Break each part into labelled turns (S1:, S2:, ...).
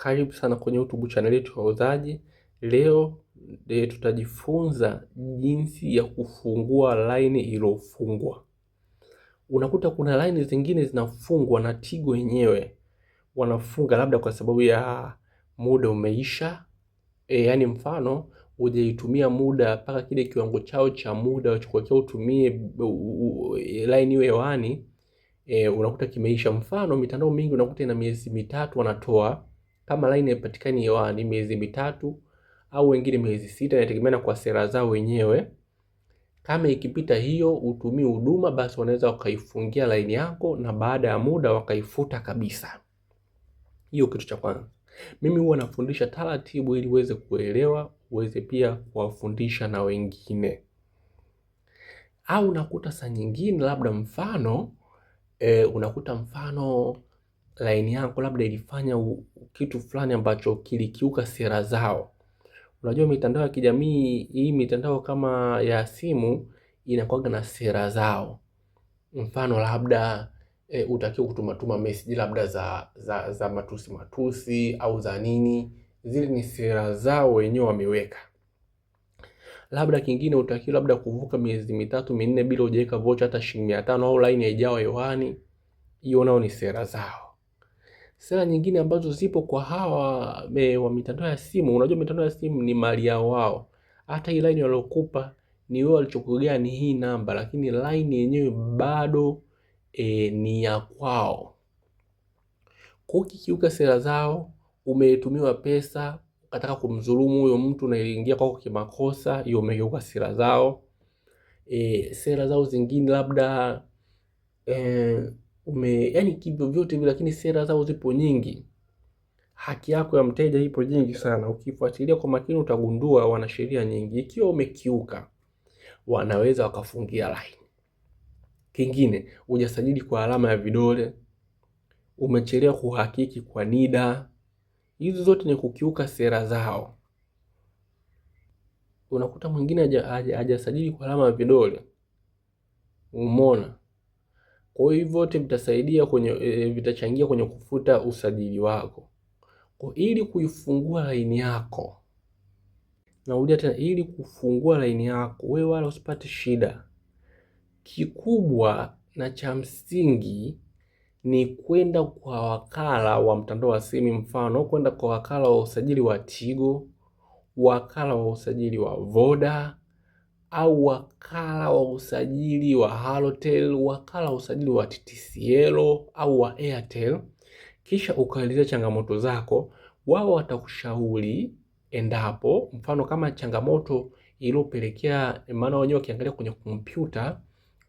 S1: Karibu sana kwenye YouTube channel yetu ya Wauzaji. Leo tutajifunza jinsi ya kufungua line iliyofungwa. Unakuta kuna line zingine zinafungwa na Tigo wenyewe wanafunga labda kwa sababu ya muda umeisha. Yani mfano hujaitumia muda mpaka kile kiwango chao cha muda wachokuwekea utumie line iwe hewani, unakuta kimeisha. Mfano mitandao mingi unakuta ina miezi mitatu wanatoa kama line haipatikani hewani, miezi mitatu au wengine miezi sita, inategemeana kwa sera zao wenyewe. Kama ikipita hiyo utumii huduma, basi wanaweza wakaifungia line yako na baada ya muda wakaifuta kabisa. Hiyo kitu cha kwanza. Mimi huwa nafundisha taratibu ili uweze kuelewa, uweze pia kuwafundisha na wengine. Au unakuta saa nyingine labda mfano unakuta mfano line yako labda ilifanya kitu fulani ambacho kilikiuka sera zao. Unajua mitandao ya kijamii hii, mitandao kama ya simu inakuwa na sera zao. Mfano labda utakiwa kutuma message labda za matusi au za nini. Zile ni sera zao wenyewe wameweka. Labda kingine utakiwa labda kuvuka miezi mitatu minne bila hujaweka vocha hata shilingi 500 au line haijawa hewani. Hiyo nao ni sera zao. Sera nyingine ambazo zipo kwa hawa wa mitandao ya simu, unajua mitandao ya simu ni mali yao wao. Hata hii line walokupa ni wewe walichokugea ni hii namba, lakini line yenyewe bado ni ya kwao. Kwa ukikiuka sera zao, umetumiwa pesa, ukataka kumdhulumu huyo mtu na iliingia kwako kimakosa, hiyo umekiuka sera zao. Sera zao zingine labda yani kivyo vyote vile, lakini sera zao zipo nyingi. Haki yako ya mteja ipo nyingi sana. Ukifuatilia kwa makini utagundua wana sheria nyingi. Ikiwa umekiuka, wanaweza wakafungia line. Kingine, hujasajili kwa alama ya vidole, umechelewa kuhakiki kwa NIDA. Hizo zote ni kukiuka sera zao. Unakuta mwingine hajasajili kwa alama ya vidole. Umeona? Kwa hiyo vyote vitasaidia vitachangia kwenye kufuta usajili wako. Kwa ili kuifungua line yako, narudia tena, ili kufungua line yako wewe wala usipate shida, kikubwa na cha msingi ni kwenda kwa wakala wa mtandao wa simu. Mfano kwenda kwa wakala wa usajili wa Tigo, wakala wa usajili wa Voda, au wakala wa usajili wa Halotel, wakala wa usajili wa TTCL au wa Airtel. Kisha ukaelezea changamoto zako, wao watakushauri endapo mfano kama changamoto iliyopelekea, maana wenyewe wakiangalia kwenye kompyuta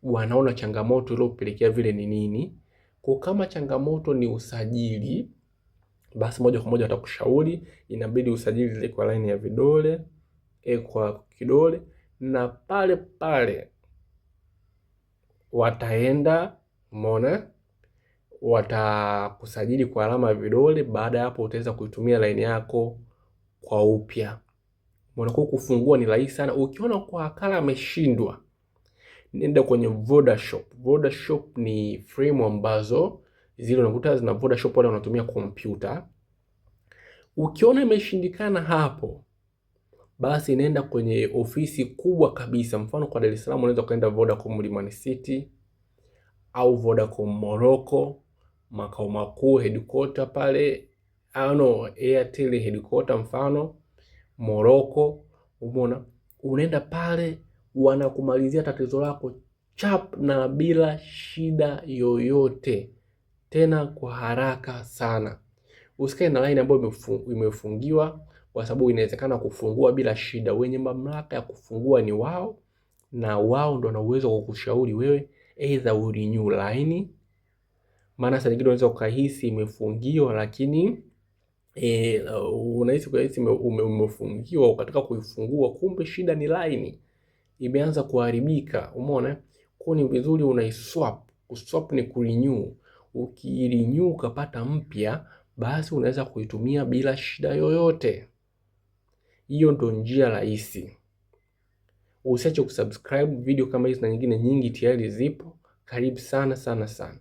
S1: wanaona changamoto iliyopelekea vile ni nini. Kwa kama changamoto ni usajili, basi moja kwa moja watakushauri inabidi usajili ile kwa line ya vidole, kwa kidole, na pale pale wataenda, umeona, watakusajili kwa alama ya vidole. Baada ya hapo utaweza kuitumia line yako kwa upya. Umeona, kwa kufungua ni rahisi sana. Ukiona kwa wakala ameshindwa, nenda kwenye Vodashop. Vodashop ni frame ambazo zile unakuta zina Vodashop wale wanatumia kompyuta. Ukiona imeshindikana hapo, basi nenda kwenye ofisi kubwa kabisa. Mfano kwa Dar es Salaam unaweza kaenda Vodacom Mlimani City au Vodacom Morocco, makao makuu headquarter pale, Airtel headquarter mfano Morocco. Umeona, unaenda pale wanakumalizia tatizo lako chap na bila shida yoyote, tena kwa haraka sana. Usikae na line ambayo imefungiwa, kwa sababu inawezekana kufungua bila shida. Wenye mamlaka ya kufungua ni wao, na wao ndo wana uwezo wa kukushauri wewe either urenew line. Maana saa nyingine unaweza ukahisi imefungiwa, lakini unahisi umefungiwa, ukataka kuifungua, kumbe shida ni line imeanza kuharibika. Umeona? Kwa ni vizuri unaiswap. Kuswap ni kurenew. Ukirenew ukapata mpya, basi unaweza kuitumia bila shida yoyote. Hiyo ndo njia rahisi. Usiache kusubscribe. Video kama hizi na nyingine nyingi tayari zipo. Karibu sana sana sana.